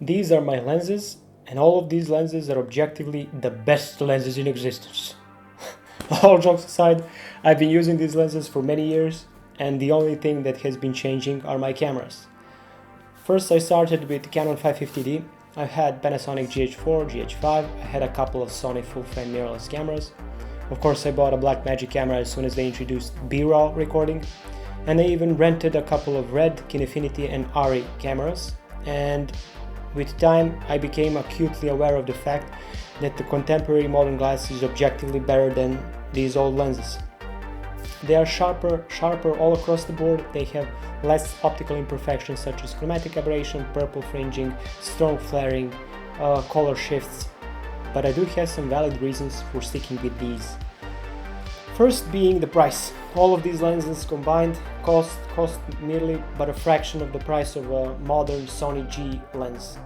These are my lenses, and all of these lenses are objectively the best lenses in existence. All jokes aside, I've been using these lenses for many years, and the only thing that has been changing are my cameras. First I started with Canon 550D. I had Panasonic GH4, GH5, I had a couple of Sony full-frame mirrorless cameras. Of course I bought a Blackmagic camera as soon as they introduced B-RAW recording, and I even rented a couple of Red, Kinefinity and ARRI cameras, and with time I became acutely aware of the fact that the contemporary modern glass is objectively better than these old lenses. They are sharper all across the board, they have less optical imperfections such as chromatic aberration, purple fringing, strong flaring, color shifts, but I do have some valid reasons for sticking with these. First being the price. All of these lenses combined cost merely but a fraction of the price of a modern Sony G lens.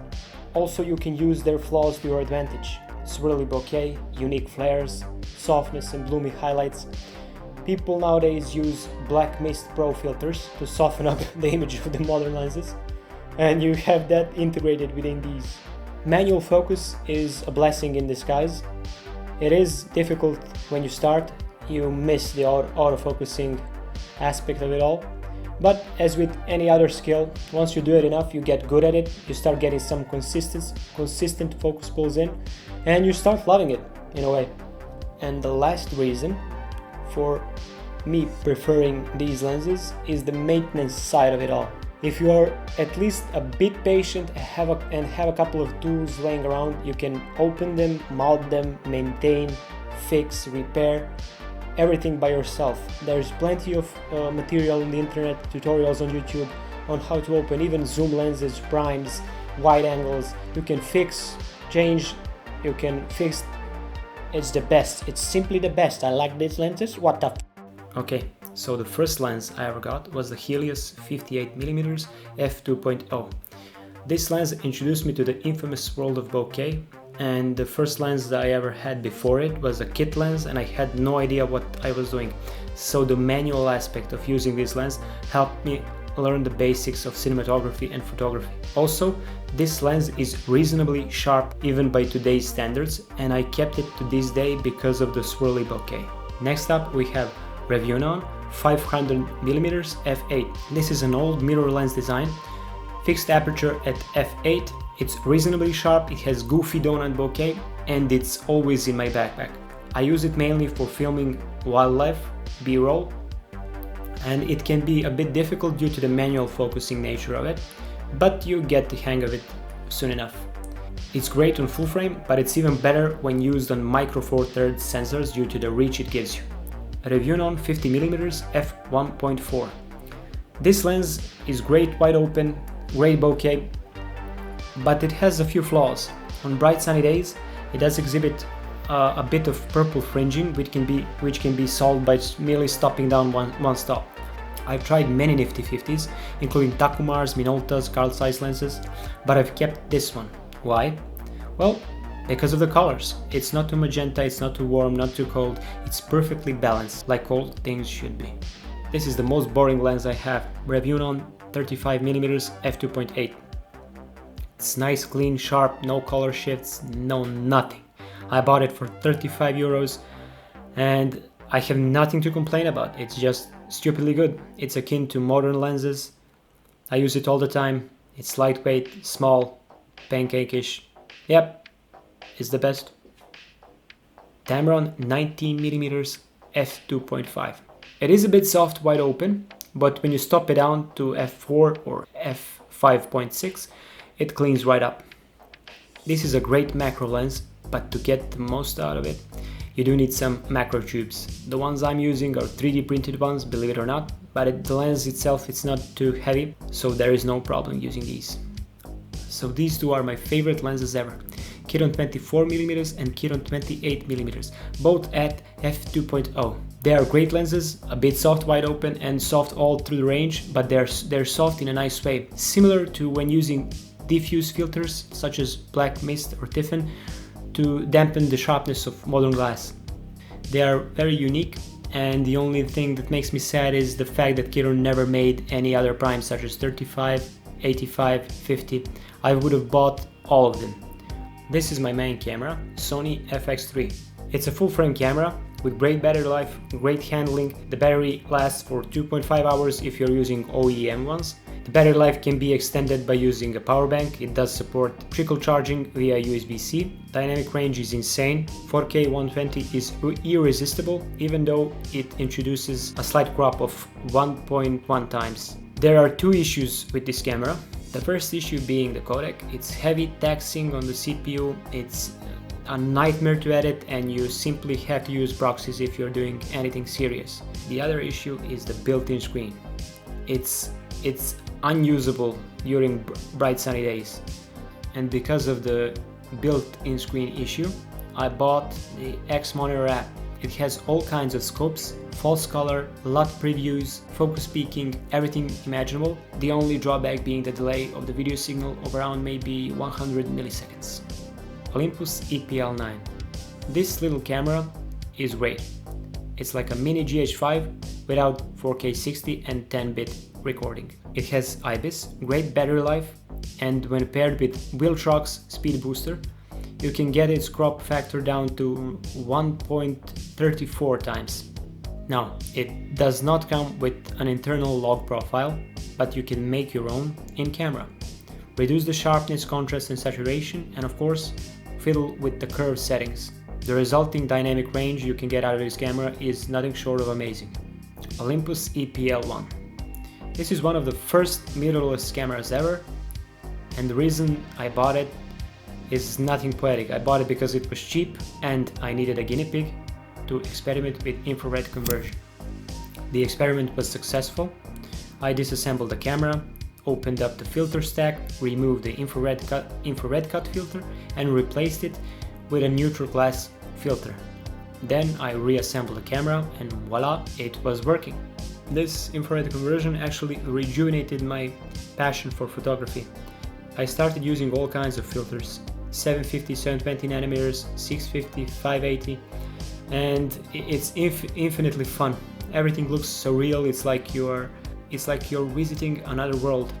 Also you can use their flaws to your advantage. Swirly bokeh, unique flares, softness and bloomy highlights. People nowadays use Black Mist Pro filters to soften up the image of the modern lenses, and you have that integrated within these. Manual focus is a blessing in disguise. It is difficult when you start, you miss the autofocusing aspect of it all, but as with any other skill, once you do it enough, you get good at it, you start getting some consistent focus pulls in, and you start loving it in a way. And the last reason for me preferring these lenses is the maintenance side of it all. If you are at least a bit patient and have a couple of tools laying around, you can open them, mount them, maintain, fix, repair, everything by yourself. There's plenty of material on the internet, tutorials on YouTube on how to open even zoom lenses, primes, wide angles. You can fix, change, you can fix. It's the best, it's simply the best. I like these lenses, what the f. Okay, so the first lens I ever got was the Helios 58mm f2.0. This lens introduced me to the infamous world of bokeh, and the first lens that I ever had before it was a kit lens and I had no idea what I was doing. So the manual aspect of using this lens helped me learn the basics of cinematography and photography. Also, this lens is reasonably sharp even by today's standards, and I kept it to this day because of the swirly bokeh. Next up we have Revuenon 500mm f8. This is an old mirror lens design, fixed aperture at f8, it's reasonably sharp, it has goofy donut bokeh, and it's always in my backpack. I use it mainly for filming wildlife, B-roll, and it can be a bit difficult due to the manual focusing nature of it, but you get the hang of it soon enough. It's great on full frame, but it's even better when used on micro four thirds sensors due to the reach it gives you. Revuenon 50mm f1.4. This lens is great wide open, great bokeh, but it has a few flaws. On bright sunny days, it does exhibit a bit of purple fringing, which can be solved by merely stopping down one stop. I've tried many nifty 50s, including Takumars, Minoltas, Carl Zeiss lenses, but I've kept this one. Why? Well, because of the colors. It's not too magenta, it's not too warm, not too cold, it's perfectly balanced, like all things should be. This is the most boring lens I have, Revuenon 35mm f2.8. It's nice, clean, sharp, no color shifts, no nothing. I bought it for 35 euros and I have nothing to complain about. It's just stupidly good. It's akin to modern lenses. I use it all the time. It's lightweight, small, pancake-ish. Yep, it's the best. Tamron 19mm f2.5. It is a bit soft wide open, but when you stop it down to f4 or f5.6, it cleans right up. This is a great macro lens, but to get the most out of it, you do need some macro tubes. The ones I'm using are 3D printed ones, believe it or not, but the lens itself, it's not too heavy, so there is no problem using these. So these two are my favorite lenses ever. Kiron 24mm and Kiron 28mm, both at f2.0. They are great lenses, a bit soft wide open and soft all through the range, but they're soft in a nice way, similar to when using diffuse filters such as Black Mist or Tiffin to dampen the sharpness of modern glass. They are very unique, and the only thing that makes me sad is the fact that Kiron never made any other primes such as 35, 85, 50, I would have bought all of them. This is my main camera, Sony FX3. It's a full frame camera with great battery life, great handling. The battery lasts for 2.5 hours if you're using OEM ones. The battery life can be extended by using a power bank. It does support trickle charging via USB-C. Dynamic range is insane. 4K 120 is irresistible, even though it introduces a slight crop of 1.1 times. There are two issues with this camera. The first issue being the codec. It's heavy taxing on the CPU. It's a nightmare to edit, and you simply have to use proxies if you're doing anything serious. The other issue is the built-in screen. It's unusable during bright sunny days, and because of the built-in screen issue, I bought the X Monitor app. It has all kinds of scopes, false color, LUT previews, focus peaking, everything imaginable. The only drawback being the delay of the video signal of around maybe 100 milliseconds. Olympus E-PL9. This little camera is great. It's like a mini GH5 without 4K 60 and 10-bit recording. It has IBIS, great battery life, and when paired with Wheeltrock's speed booster, you can get its crop factor down to 1.34 times. Now, it does not come with an internal log profile, but you can make your own in camera. Reduce the sharpness, contrast and saturation, and of course, fiddle with the curve settings. The resulting dynamic range you can get out of this camera is nothing short of amazing. Olympus E-PL1. This is one of the first mirrorless cameras ever, and the reason I bought it is nothing poetic. I bought it because it was cheap and I needed a guinea pig to experiment with infrared conversion. The experiment was successful. I disassembled the camera, opened up the filter stack, removed the infrared cut filter and replaced it with a neutral glass filter. Then I reassembled the camera and voila, it was working. This infrared conversion actually rejuvenated my passion for photography. I started using all kinds of filters, 750, 720 nanometers, 650, 580, and it's infinitely fun. Everything looks so real. It's like you're visiting another world.